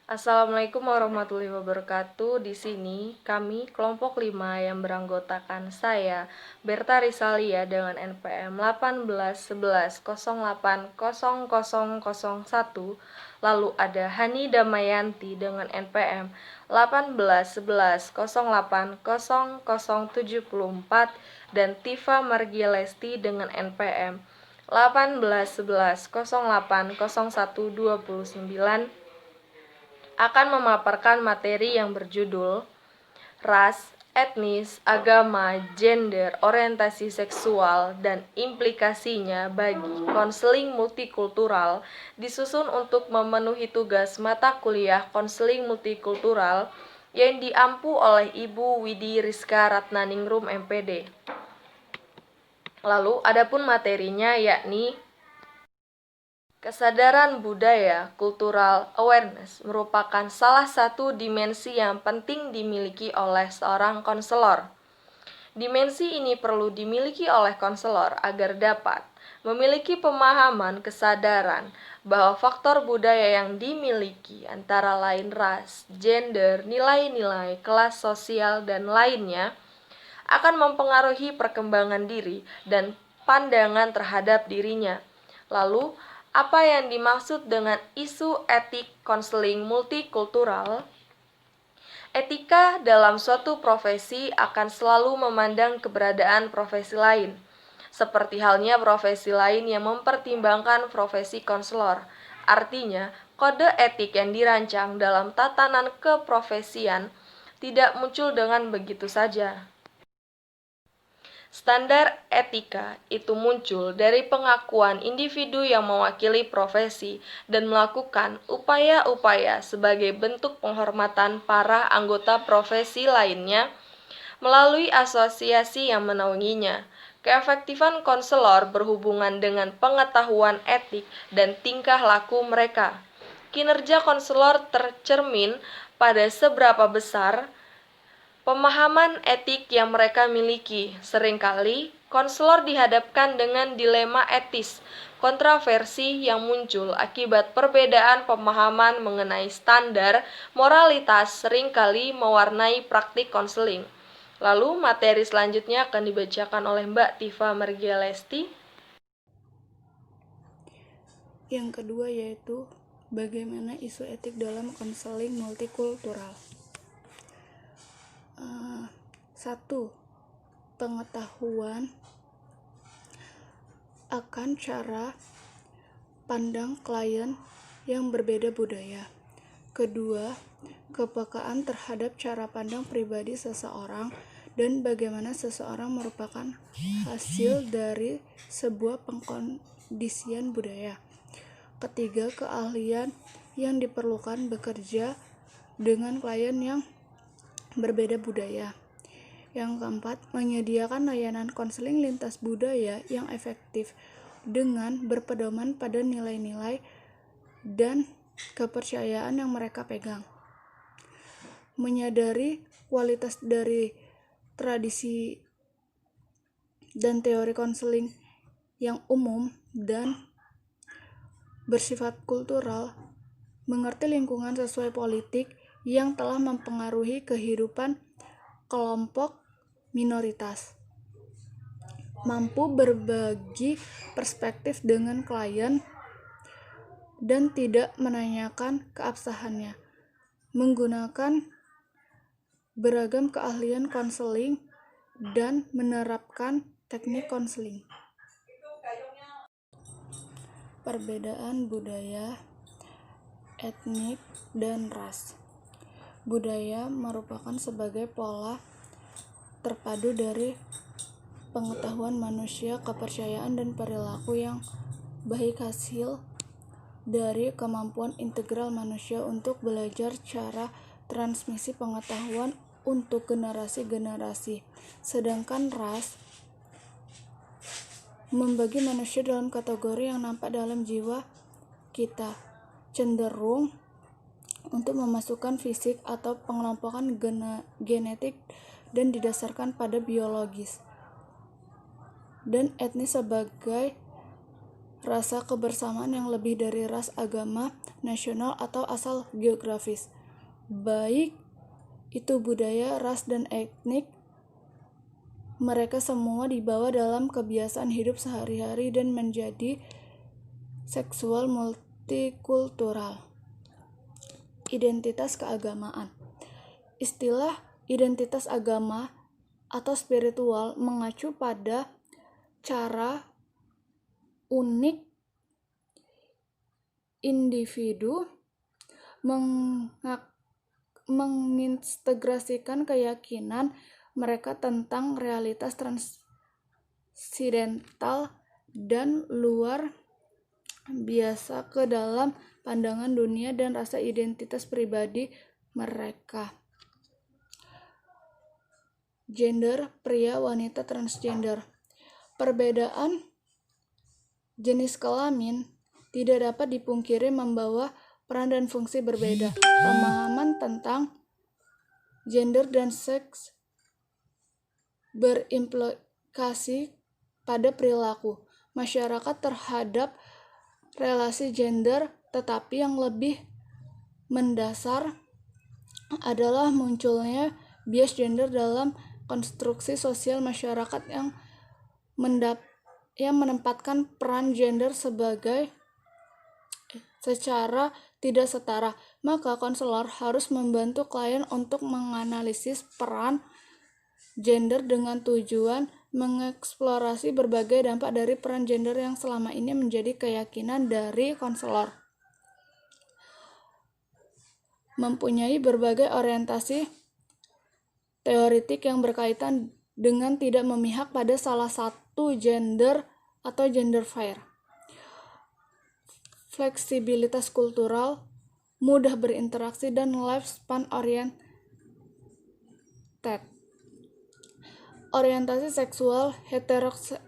Assalamualaikum warahmatullahi wabarakatuh. Di sini kami kelompok 5 yang beranggotakan saya Berta Risalia dengan NPM 1811080001, lalu ada Hani Damayanti dengan NPM 1811080074 dan Tifa Margielesti dengan NPM 1811080129 akan memaparkan materi yang berjudul ras, etnis, agama, gender, orientasi seksual, dan implikasinya bagi konseling multikultural, disusun untuk memenuhi tugas mata kuliah konseling multikultural yang diampu oleh Ibu Widi Rizka Ratnaningrum MPD. Lalu adapun materinya yakni kesadaran budaya, cultural awareness, merupakan salah satu dimensi yang penting dimiliki oleh seorang konselor. Dimensi ini perlu dimiliki oleh konselor agar dapat memiliki pemahaman kesadaran bahwa faktor budaya yang dimiliki antara lain ras, gender, nilai-nilai, kelas sosial, dan lainnya akan mempengaruhi perkembangan diri dan pandangan terhadap dirinya. Lalu, apa yang dimaksud dengan isu etik konseling multikultural? Etika dalam suatu profesi akan selalu memandang keberadaan profesi lain, seperti halnya profesi lain yang mempertimbangkan profesi konselor. Artinya, kode etik yang dirancang dalam tatanan keprofesian tidak muncul dengan begitu saja. Standar etika itu muncul dari pengakuan individu yang mewakili profesi dan melakukan upaya-upaya sebagai bentuk penghormatan para anggota profesi lainnya melalui asosiasi yang menaunginya. Keefektifan konselor berhubungan dengan pengetahuan etik dan tingkah laku mereka. Kinerja konselor tercermin pada seberapa besar pemahaman etik yang mereka miliki. Seringkali, konselor dihadapkan dengan dilema etis, kontroversi yang muncul akibat perbedaan pemahaman mengenai standar moralitas seringkali mewarnai praktik konseling. Lalu, materi selanjutnya akan dibacakan oleh Mbak Tifa Margielesti. Yang kedua yaitu bagaimana isu etik dalam konseling multikultural. 1. Pengetahuan akan cara pandang klien yang berbeda budaya. Kedua, kepekaan terhadap cara pandang pribadi seseorang dan bagaimana seseorang merupakan hasil dari sebuah pengkondisian budaya. Ketiga, keahlian yang diperlukan bekerja dengan klien yang berbeda budaya. Yang keempat, menyediakan layanan konseling lintas budaya yang efektif dengan berpedoman pada nilai-nilai dan kepercayaan yang mereka pegang. Menyadari kualitas dari tradisi dan teori konseling yang umum dan bersifat kultural, mengerti lingkungan sesuai politik yang telah mempengaruhi kehidupan kelompok minoritas, mampu berbagi perspektif dengan klien dan tidak menanyakan keabsahannya, menggunakan beragam keahlian konseling dan menerapkan teknik konseling. Perbedaan budaya, etnik, dan ras. Budaya merupakan sebagai pola terpadu dari pengetahuan manusia, kepercayaan, dan perilaku yang baik hasil dari kemampuan integral manusia untuk belajar cara transmisi pengetahuan untuk generasi-generasi. Sedangkan ras membagi manusia dalam kategori yang nampak dalam jiwa kita, cenderung untuk memasukkan fisik atau pengelompokan genetik dan didasarkan pada biologis, dan etnis sebagai rasa kebersamaan yang lebih dari ras, agama, nasional atau asal geografis, baik itu budaya, ras, dan etnik. Mereka semua dibawa dalam kebiasaan hidup sehari-hari dan menjadi seksual multikultural. Identitas keagamaan. Istilah identitas agama atau spiritual mengacu pada cara unik individu mengintegrasikan keyakinan mereka tentang realitas transidental dan luar biasa ke dalam pandangan dunia dan rasa identitas pribadi mereka. Gender, pria, wanita, transgender. Perbedaan jenis kelamin tidak dapat dipungkiri membawa peran dan fungsi berbeda. Pemahaman tentang gender dan seks berimplikasi pada perilaku masyarakat terhadap relasi gender, tetapi yang lebih mendasar adalah munculnya bias gender dalam konstruksi sosial masyarakat yang menempatkan peran gender secara tidak setara. Maka konselor harus membantu klien untuk menganalisis peran gender dengan tujuan mengeksplorasi berbagai dampak dari peran gender yang selama ini menjadi keyakinan dari konselor. Mempunyai berbagai orientasi teoretik yang berkaitan dengan tidak memihak pada salah satu gender atau gender fair. Fleksibilitas kultural, mudah berinteraksi, dan lifespan oriented. Orientasi seksual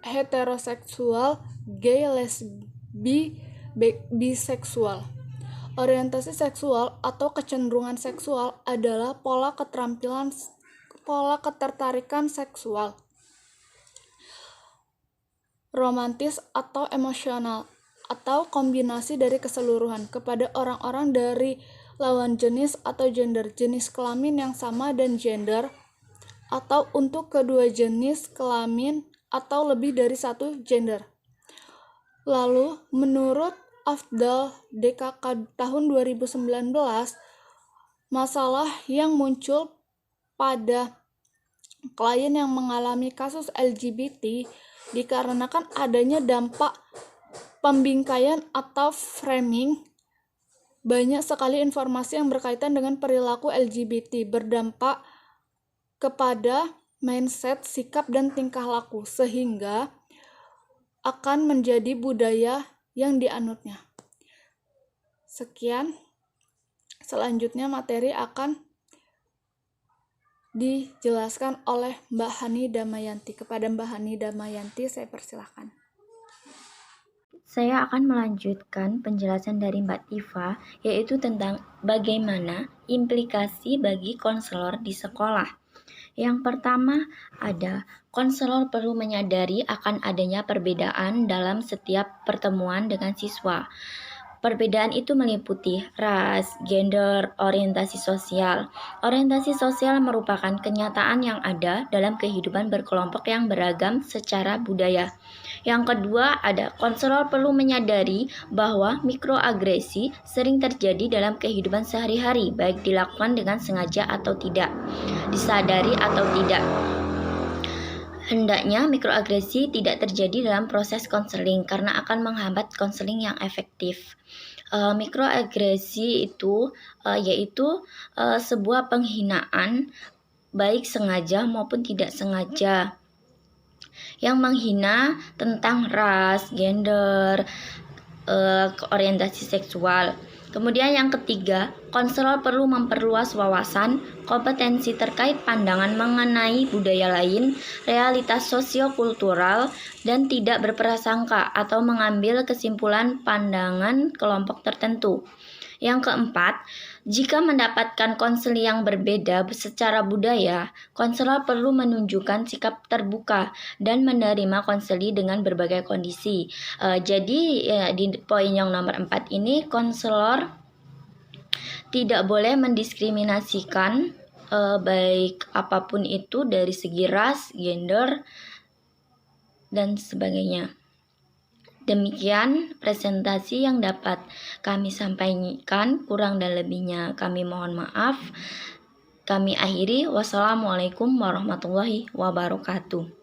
heteroseksual, gay, lesbi, biseksual. Orientasi seksual atau kecenderungan seksual adalah pola ketertarikan seksual, romantis atau emosional, atau kombinasi dari keseluruhan kepada orang-orang dari lawan jenis atau gender, jenis kelamin yang sama dan gender, atau untuk kedua jenis kelamin atau lebih dari satu gender. Lalu, menurut Afdal DKK tahun 2019, masalah yang muncul pada klien yang mengalami kasus LGBT dikarenakan adanya dampak pembingkaian atau framing. Banyak sekali informasi yang berkaitan dengan perilaku LGBT berdampak kepada mindset, sikap, dan tingkah laku, sehingga akan menjadi budaya yang dianutnya. Sekian, selanjutnya materi akan dijelaskan oleh Mbak Hani Damayanti. Kepada Mbak Hani Damayanti, saya persilahkan. Saya akan melanjutkan penjelasan dari Mbak Tifa, yaitu tentang bagaimana implikasi bagi konselor di sekolah. Yang pertama, ada konselor perlu menyadari akan adanya perbedaan dalam setiap pertemuan dengan siswa. Perbedaan itu meliputi ras, gender, orientasi sosial. Orientasi sosial merupakan kenyataan yang ada dalam kehidupan berkelompok yang beragam secara budaya. Yang kedua, ada konselor perlu menyadari bahwa mikroagresi sering terjadi dalam kehidupan sehari-hari, baik dilakukan dengan sengaja atau tidak, disadari atau tidak. Hendaknya mikroagresi tidak terjadi dalam proses konseling karena akan menghambat konseling yang efektif. Mikroagresi itu yaitu sebuah penghinaan baik sengaja maupun tidak sengaja yang menghina tentang ras, gender, orientasi seksual. Kemudian yang ketiga, konselor perlu memperluas wawasan, kompetensi terkait pandangan mengenai budaya lain, realitas sosiokultural, dan tidak berprasangka atau mengambil kesimpulan pandangan kelompok tertentu. Yang keempat, jika mendapatkan konseling yang berbeda secara budaya, konselor perlu menunjukkan sikap terbuka dan menerima konseling dengan berbagai kondisi. Jadi di poin yang nomor 4 ini, konselor tidak boleh mendiskriminasikan baik apapun itu dari segi ras, gender, dan sebagainya. Demikian presentasi yang dapat kami sampaikan, kurang dan lebihnya kami mohon maaf. Kami akhiri, wassalamualaikum warahmatullahi wabarakatuh.